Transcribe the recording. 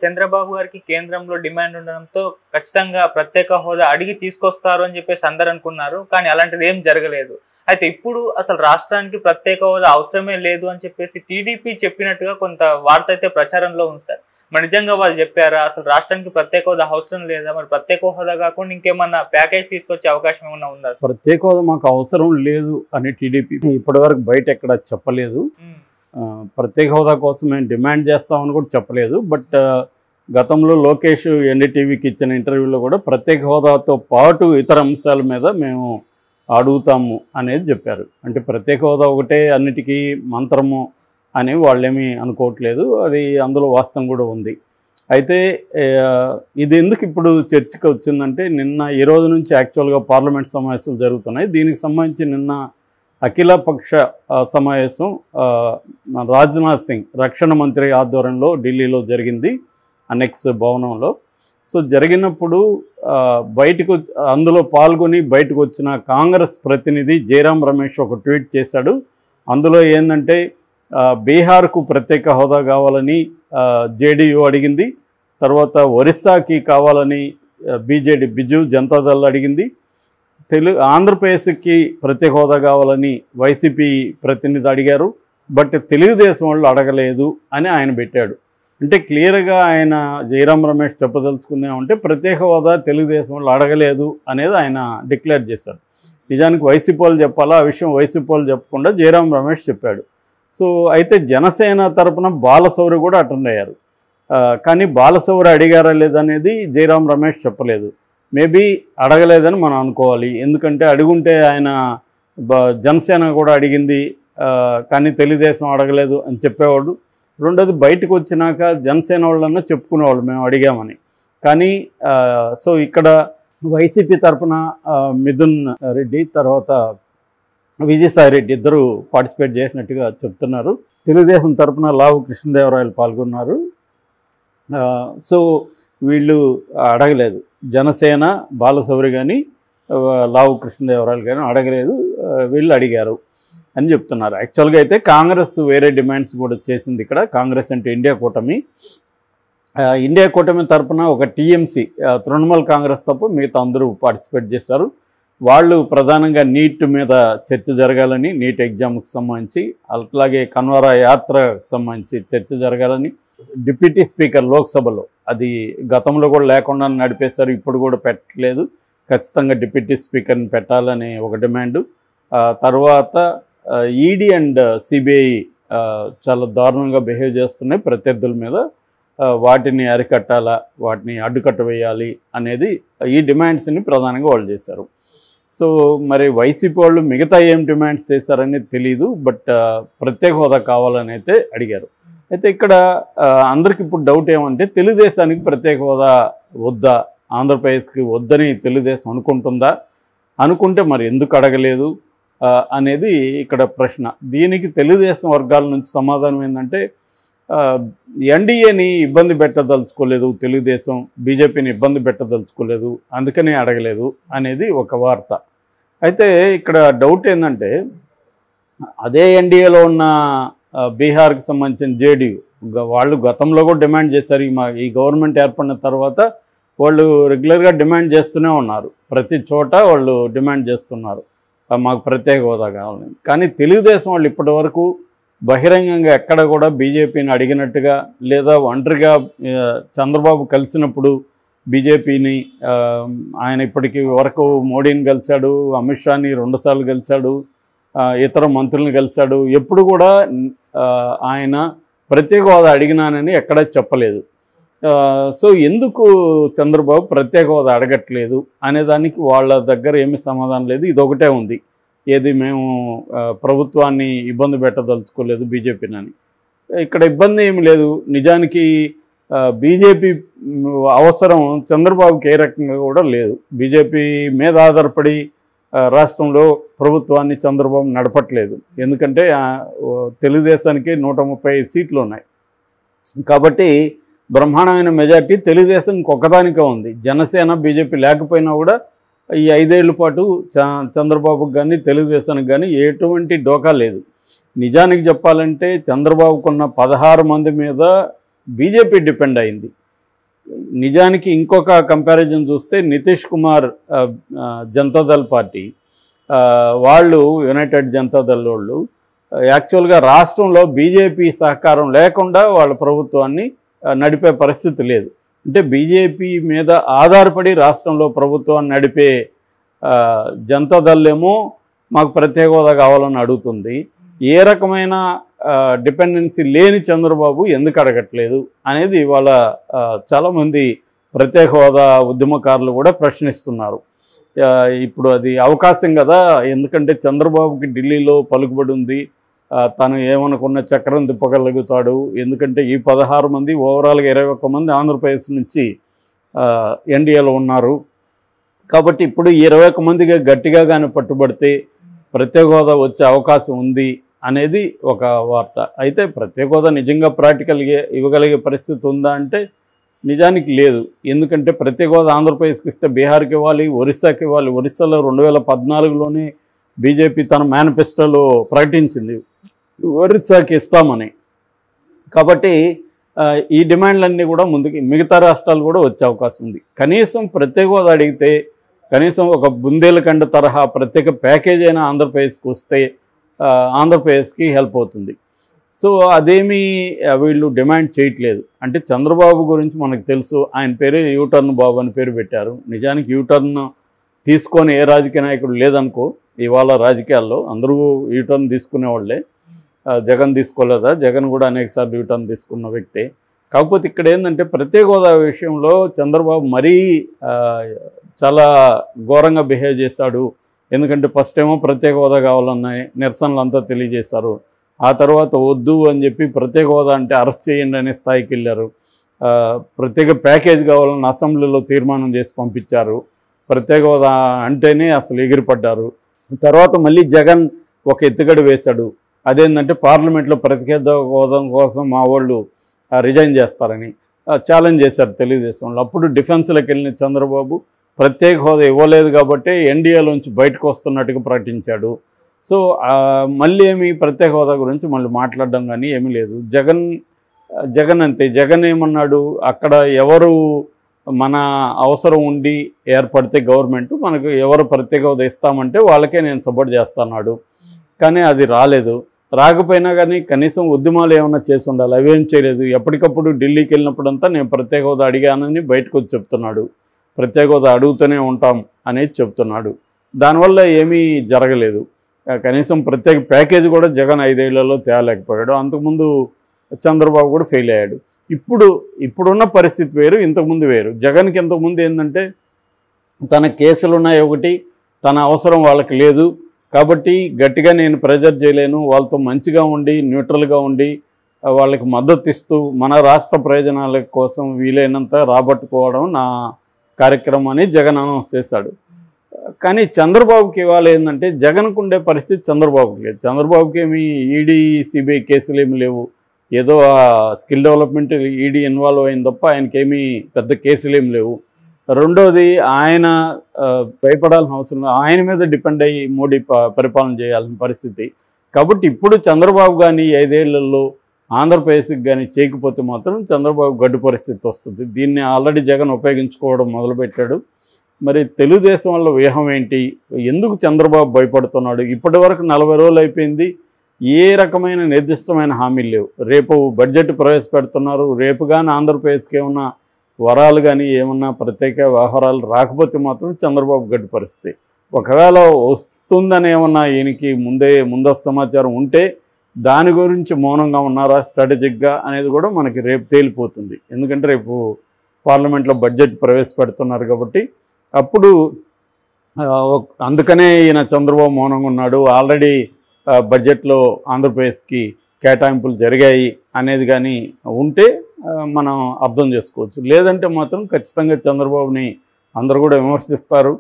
చంద్రబాబు గారికి కేంద్రంలో డిమాండ్ ఉండడంతో ఖచ్చితంగా ప్రత్యేక హోదా అడిగి తీసుకొస్తారు అని చెప్పేసి అందరూ అనుకున్నారు. కానీ అలాంటిది ఏం జరగలేదు. అయితే ఇప్పుడు అసలు రాష్ట్రానికి ప్రత్యేక హోదా అవసరమే లేదు అని చెప్పేసి టీడీపీ చెప్పినట్టుగా కొంత వార్త అయితే ప్రచారంలో ఉంది సార్. మరి నిజంగా వాళ్ళు చెప్పారా? అసలు రాష్ట్రానికి ప్రత్యేక హోదా అవసరం లేదా? మరి ప్రత్యేక హోదా కాకుండా ఇంకేమన్నా ప్యాకేజ్ తీసుకొచ్చే అవకాశం ఏమన్నా ఉందా? ప్రత్యేక హోదా మాకు అవసరం లేదు అని టీడీపీ ఇప్పటివరకు బయట ఎక్కడ చెప్పలేదు. ప్రత్యేక హోదా కోసం మేము డిమాండ్ చేస్తామని కూడా చెప్పలేదు. బట్ గతంలో లోకేష్ ఎన్డీటీవీకి ఇచ్చిన ఇంటర్వ్యూలో కూడా ప్రత్యేక హోదాతో పాటు ఇతర అంశాల మీద మేము అడుగుతాము అనేది చెప్పారు. అంటే ప్రత్యేక హోదా ఒకటే అన్నిటికీ మంత్రము అని వాళ్ళేమీ అనుకోవట్లేదు. అది అందులో వాస్తవం కూడా ఉంది. అయితే ఇది ఎందుకు ఇప్పుడు చర్చకు వచ్చిందంటే ఈ రోజు నుంచి యాక్చువల్గా పార్లమెంట్ సమావేశాలు జరుగుతున్నాయి. దీనికి సంబంధించి నిన్న అఖిలపక్ష సమావేశం రాజ్నాథ్ సింగ్ రక్షణ మంత్రి ఆధ్వర్యంలో ఢిల్లీలో జరిగింది, అనెక్స్ భవనంలో. సో జరిగినప్పుడు అందులో పాల్గొని బయటకు వచ్చిన కాంగ్రెస్ ప్రతినిధి జయరాం రమేష్ ఒక ట్వీట్ చేశాడు. అందులో ఏంటంటే బీహార్కు ప్రత్యేక హోదా కావాలని జేడీయూ అడిగింది, తర్వాత ఒరిస్సాకి కావాలని బిజు జనతాదళ్ అడిగింది, ఆంధ్రప్రదేశ్కి ప్రత్యేక హోదా కావాలని వైసీపీ ప్రతినిధి అడిగారు, బట్ తెలుగుదేశం వాళ్ళు అడగలేదు అని ఆయన పెట్టాడు. అంటే క్లియర్గా ఆయన జయరాం రమేష్ చెప్పదలుచుకుందామంటే ప్రత్యేక హోదా తెలుగుదేశం వాళ్ళు అడగలేదు అనేది ఆయన డిక్లేర్ చేశారు. నిజానికి వైసీపీ వాళ్ళు చెప్పాలా, ఆ విషయం వైసీపీ వాళ్ళు చెప్పకుండా జయరాం రమేష్ చెప్పాడు. సో అయితే జనసేన తరపున బాలశౌరి కూడా అటెండ్ అయ్యారు. కానీ బాలశౌరి అడిగారా లేదనేది జయరాం రమేష్ చెప్పలేదు. మేబీ అడగలేదని మనం అనుకోవాలి. ఎందుకంటే అడుగుంటే ఆయన జనసేన కూడా అడిగింది కానీ తెలుగుదేశం అడగలేదు అని చెప్పేవాడు. రెండోది బయటకు వచ్చినాక జనసేన వాళ్ళన్నా చెప్పుకునేవాళ్ళు మేము అడిగామని. కానీ సో ఇక్కడ వైసీపీ తరఫున మిథున్ రెడ్డి తర్వాత విజయసాయి రెడ్డి ఇద్దరు పార్టిసిపేట్ చేసినట్టుగా చెప్తున్నారు. తెలుగుదేశం తరఫున లావు కృష్ణదేవరాయలు పాల్గొన్నారు. సో వీళ్ళు అడగలేదు. జనసేన బాలశౌరి కానీ లావు కృష్ణదేవరాయలు కానీ అడగలేదు, వీళ్ళు అడిగారు అని చెప్తున్నారు. యాక్చువల్గా అయితే కాంగ్రెస్ వేరే డిమాండ్స్ కూడా చేసింది. ఇక్కడ కాంగ్రెస్ అంటే ఇండియా కూటమి. ఇండియా కూటమి తరఫున ఒక టీఎంసీ తృణమూల్ కాంగ్రెస్ తప్ప మిగతా అందరూ పార్టిసిపేట్ చేశారు. వాళ్ళు ప్రధానంగా నీట్ మీద చర్చ జరగాలని, నీట్ ఎగ్జామ్కి సంబంధించి, అట్లాగే కన్వరా యాత్రకు సంబంధించి చర్చ జరగాలని, డిప్యూటీ స్పీకర్ లోక్సభలో అది గతంలో కూడా లేకుండా నడిపేశారు, ఇప్పుడు కూడా పెట్టలేదు, ఖచ్చితంగా డిప్యూటీ స్పీకర్ని పెట్టాలని ఒక డిమాండు. తర్వాత ఈడీ అండ్ సిబిఐ చాలా దారుణంగా బిహేవ్ చేస్తున్నాయి ప్రత్యర్థుల మీద, వాటిని అరికట్టాలా, వాటిని అడ్డుకట్ట వేయాలి అనేది ఈ డిమాండ్స్ని ప్రధానంగా వాళ్ళు చేశారు. సో మరి వైసీపీ వాళ్ళు మిగతా ఏం డిమాండ్స్ చేశారని తెలీదు, బట్ ప్రత్యేక హోదా కావాలని అయితే అడిగారు. అయితే ఇక్కడ అందరికి ఇప్పుడు డౌట్ ఏమంటే తెలుగుదేశానికి ప్రత్యేక హోదా వద్దా, ఆంధ్రప్రదేశ్కి వద్దని తెలుగుదేశం అనుకుంటుందా, అనుకుంటే మరి ఎందుకు అడగలేదు అనేది ఇక్కడ ప్రశ్న. దీనికి తెలుగుదేశం వర్గాల నుంచి సమాధానం ఏంటంటే ఎన్డీఏని ఇబ్బంది పెట్టదలుచుకోలేదు తెలుగుదేశం, బీజేపీని ఇబ్బంది పెట్టదలుచుకోలేదు, అందుకనే అడగలేదు అనేది ఒక వార్త. అయితే ఇక్కడ డౌట్ ఏంటంటే అదే ఎన్డీఏలో ఉన్న బీహార్కి సంబంధించిన జేడీయూ వాళ్ళు గతంలో కూడా డిమాండ్ చేశారు. ఈ గవర్నమెంట్ ఏర్పడిన తర్వాత వాళ్ళు రెగ్యులర్గా డిమాండ్ చేస్తూనే ఉన్నారు, ప్రతి చోట వాళ్ళు డిమాండ్ చేస్తున్నారు మాకు ప్రత్యేక హోదా కావాలని. కానీ తెలుగుదేశం వాళ్ళు ఇప్పటి వరకు బహిరంగంగా ఎక్కడ కూడా బీజేపీని అడిగినట్టుగా, లేదా ఒంటరిగా చంద్రబాబు కలిసినప్పుడు బీజేపీని ఆయన ఇప్పటికి వరకు మోడీని కలిశాడు, అమిత్ షాని 2 సార్లు కలిశాడు, ఇతర మంత్రులను కలిశాడు, ఎప్పుడు కూడా ఆయన ప్రత్యేక హోదా అడిగినానని ఎక్కడా చెప్పలేదు. సో ఎందుకు చంద్రబాబు ప్రత్యేక హోదా అడగట్లేదు అనేదానికి వాళ్ళ దగ్గర ఏమీ సమాధానం లేదు. ఇదొకటే ఉంది, ఏది మేము ప్రభుత్వాన్ని ఇబ్బంది పెట్టదలుచుకోలేదు బీజేపీని అని. ఇక్కడ ఇబ్బంది ఏమి లేదు. నిజానికి బీజేపీ అవసరం చంద్రబాబుకి ఏ రకంగా కూడా లేదు. బీజేపీ మీద ఆధారపడి రాష్ట్రంలో ప్రభుత్వాన్ని చంద్రబాబు నడపట్లేదు. ఎందుకంటే తెలుగుదేశానికి 135 సీట్లు ఉన్నాయి కాబట్టి బ్రహ్మాండమైన మెజార్టీ తెలుగుదేశంకి ఒక్కదానికే ఉంది. జనసేన బీజేపీ లేకపోయినా కూడా ఈ 5 ఏళ్ల పాటు చంద్రబాబుకి కానీ తెలుగుదేశానికి కానీ ఎటువంటి డోకా లేదు. నిజానికి చెప్పాలంటే చంద్రబాబుకున్న 16 మంది మీద బీజేపీ డిపెండ్ అయింది. నిజానికి ఇంకొక కంపారిజన్ చూస్తే నితీష్ కుమార్ జనతాదళ్ పార్టీ వాళ్ళు యునైటెడ్ జనతాదళ్ వాళ్ళు యాక్చువల్గా రాష్ట్రంలో బీజేపీ సహకారం లేకుండా వాళ్ళ ప్రభుత్వాన్ని నడిపే పరిస్థితి లేదు. అంటే బీజేపీ మీద ఆధారపడి రాష్ట్రంలో ప్రభుత్వాన్ని నడిపే జనతాదళ్ ఏమో మాకు ప్రత్యేక హోదా కావాలని అడుగుతుంది. ఏ రకమైన డిపెండెన్సీ లేని చంద్రబాబు ఎందుకు అడగట్లేదు అనేది ఇవాళ చాలామంది ప్రత్యేక హోదా ఉద్యమకారులు కూడా ప్రశ్నిస్తున్నారు. ఇప్పుడు అది అవకాశం కదా, ఎందుకంటే చంద్రబాబుకి ఢిల్లీలో పలుకుబడి ఉంది, తను ఏమనుకున్న చక్రం తిప్పగలుగుతాడు. ఎందుకంటే ఈ 16 మంది ఓవరాల్గా 21 మంది ఆంధ్రప్రదేశ్ నుంచి ఎన్డీఏలో ఉన్నారు. కాబట్టి ఇప్పుడు 21 మందిగా గట్టిగా కానీ పట్టుబడితే ప్రత్యేక హోదా వచ్చే అవకాశం ఉంది అనేది ఒక వార్త. అయితే ప్రత్యేక హోదా నిజంగా ప్రాక్టికల్గా ఇవ్వగలిగే పరిస్థితి ఉందా అంటే నిజానికి లేదు. ఎందుకంటే ప్రత్యేక హోదా ఆంధ్రప్రదేశ్కి ఇస్తే బీహార్కి ఇవ్వాలి, ఒరిస్సాకి ఇవ్వాలి. ఒరిస్సాలో 2014లోనే బీజేపీ తన మేనిఫెస్టోలో ప్రకటించింది ఒరిస్సాకి ఇస్తామని. కాబట్టి ఈ డిమాండ్లన్నీ కూడా ముందుకి మిగతా రాష్ట్రాలు కూడా వచ్చే అవకాశం ఉంది. కనీసం ప్రత్యేక హోదా అడిగితే కనీసం ఒక బుందేలఖండ్ తరహా ప్రత్యేక ప్యాకేజ్ అయినా ఆంధ్రప్రదేశ్కి వస్తే ఆంధ్రప్రదేశ్కి హెల్ప్ అవుతుంది. సో అదేమీ వీళ్ళు డిమాండ్ చేయట్లేదు. అంటే చంద్రబాబు గురించి మనకు తెలుసు, ఆయన పేరు యూటర్న్ బాబు అని పేరు పెట్టారు. నిజానికి యూటర్న్ తీసుకొని ఏ రాజకీయ నాయకుడు లేదనుకో ఇవాళ రాజకీయాల్లో, అందరూ యూటర్న్ తీసుకునేవాళ్ళే. జగన్ తీసుకోలేదా? జగన్ కూడా అనేకసార్లు యూటర్న్ తీసుకున్న వ్యక్తే. కాకపోతే ఇక్కడ ఏంటంటే ప్రత్యేక హోదా విషయంలో చంద్రబాబు మరీ చాలా ఘోరంగా బిహేవ్ చేశాడు. ఎందుకంటే ఫస్ట్ ఏమో ప్రత్యేక హోదా కావాలన్నాయి, నిరసనలు అంతా తెలియజేశారు. ఆ తర్వాత వద్దు అని చెప్పి ప్రత్యేక హోదా అంటే అరెస్ట్ చేయండి అనే స్థాయికి వెళ్ళారు. ప్రత్యేక ప్యాకేజ్ కావాలని అసెంబ్లీలో తీర్మానం చేసి పంపించారు. ప్రత్యేక హోదా అంటేనే అసలు ఎగిరిపడ్డారు. తర్వాత మళ్ళీ జగన్ ఒక ఎత్తుగడ వేశాడు. అదేంటంటే పార్లమెంట్లో ప్రత్యేక హోదా కోసం మా వాళ్ళు రిజైన్ చేస్తారని ఛాలెంజ్ చేశారు తెలుగుదేశంలో. అప్పుడు డిఫెన్స్లోకి వెళ్ళిన చంద్రబాబు ప్రత్యేక హోదా ఇవ్వలేదు కాబట్టి ఎన్డీఏలోంచి బయటకు వస్తున్నట్టుగా ప్రకటించాడు. సో మళ్ళీ ఏమి ప్రత్యేక హోదా గురించి మళ్ళీ మాట్లాడడం కానీ ఏమీ లేదు. జగన్ అంతే. జగన్ ఏమన్నాడు, అక్కడ ఎవరు మన అవసరం ఉండి ఏర్పడితే గవర్నమెంట్ మనకు ఎవరు ప్రత్యేక హోదా ఇస్తామంటే వాళ్ళకే నేను సపోర్ట్ చేస్తున్నాడు. కానీ అది రాలేదు. రాకపోయినా కానీ కనీసం ఉద్యమాలు ఏమైనా చేసి ఉండాలి, అవేం చేయలేదు. ఎప్పటికప్పుడు ఢిల్లీకి వెళ్ళినప్పుడంతా నేను ప్రత్యేక హోదా అడిగానని బయటకు వచ్చి చెప్తున్నాడు. ప్రత్యేక హోదా అడుగుతూనే ఉంటాం అనేది చెప్తున్నాడు. దానివల్ల ఏమీ జరగలేదు. కనీసం ప్రత్యేక ప్యాకేజ్ కూడా జగన్ 5 ఏళ్లలో తేలేకపోయాడు. అంతకుముందు చంద్రబాబు కూడా ఫెయిల్ అయ్యాడు. ఇప్పుడున్న పరిస్థితి వేరు, ఇంతకుముందు వేరు. జగన్కి ఇంతకుముందు ఏంటంటే తన కేసులు ఉన్నాయి ఒకటి, తన అవసరం వాళ్ళకి లేదు కాబట్టి గట్టిగా నేను ప్రెజర్ చేయలేను, వాళ్ళతో మంచిగా ఉండి న్యూట్రల్గా ఉండి వాళ్ళకి మద్దతు ఇస్తూ మన రాష్ట్ర ప్రయోజనాల కోసం వీలైనంత రాబట్టుకోవడం నా కార్యక్రమం అని జగన్ అనౌన్స్ చేశాడు. కానీ చంద్రబాబుకి ఇవాళ ఏంటంటే జగన్కు ఉండే పరిస్థితి చంద్రబాబుకి లేదు. చంద్రబాబుకి ఏమి ఈడీ సిబిఐ కేసులు ఏమి లేవు. ఏదో ఆ స్కిల్ డెవలప్మెంట్ ఈడీ ఇన్వాల్వ్ అయింది తప్ప ఆయనకేమీ పెద్ద కేసులు ఏమి లేవు. రెండోది ఆయన భయపడాల్సిన అవసరం, ఆయన మీద డిపెండ్ అయ్యి మోడీ పరిపాలన చేయాల్సిన పరిస్థితి. కాబట్టి ఇప్పుడు చంద్రబాబు కానీ 5 ఏళ్లలో ఆంధ్రప్రదేశ్కి కానీ చేయకపోతే మాత్రం చంద్రబాబు గడ్డు పరిస్థితి వస్తుంది. దీన్ని ఆల్రెడీ జగన్ ఉపయోగించుకోవడం మొదలుపెట్టాడు. మరి తెలుగుదేశం వల్ల వ్యూహం ఏంటి, ఎందుకు చంద్రబాబు భయపడుతున్నాడు? ఇప్పటి వరకు 40 రోజులు అయిపోయింది, ఏ రకమైన నిర్దిష్టమైన హామీలు లేవు. రేపు బడ్జెట్ ప్రవేశపెడుతున్నారు. రేపు కానీ ఆంధ్రప్రదేశ్కి ఏమన్నా వరాలు కానీ ఏమన్నా ప్రత్యేక వ్యవహారాలు రాకపోతే మాత్రం చంద్రబాబు గడ్డు పరిస్థితి. ఒకవేళ వస్తుందని ఏమన్నా ఈయనకి ముందస్తు సమాచారం ఉంటే దాని గురించి మౌనంగా ఉన్నారా స్ట్రాటజిక్గా అనేది కూడా మనకి రేపు తేలిపోతుంది. ఎందుకంటే రేపు పార్లమెంట్లో బడ్జెట్ ప్రవేశపెడుతున్నారు కాబట్టి అప్పుడు అందుకనే ఈయన చంద్రబాబు మౌనంగా ఉన్నాడు. ఆల్రెడీ బడ్జెట్లో ఆంధ్రప్రదేశ్కి కేటాయింపులు జరిగాయి అనేది కానీ ఉంటే మనం అర్థం చేసుకోవచ్చు. లేదంటే మాత్రం ఖచ్చితంగా చంద్రబాబుని అందరూ కూడా విమర్శిస్తారు.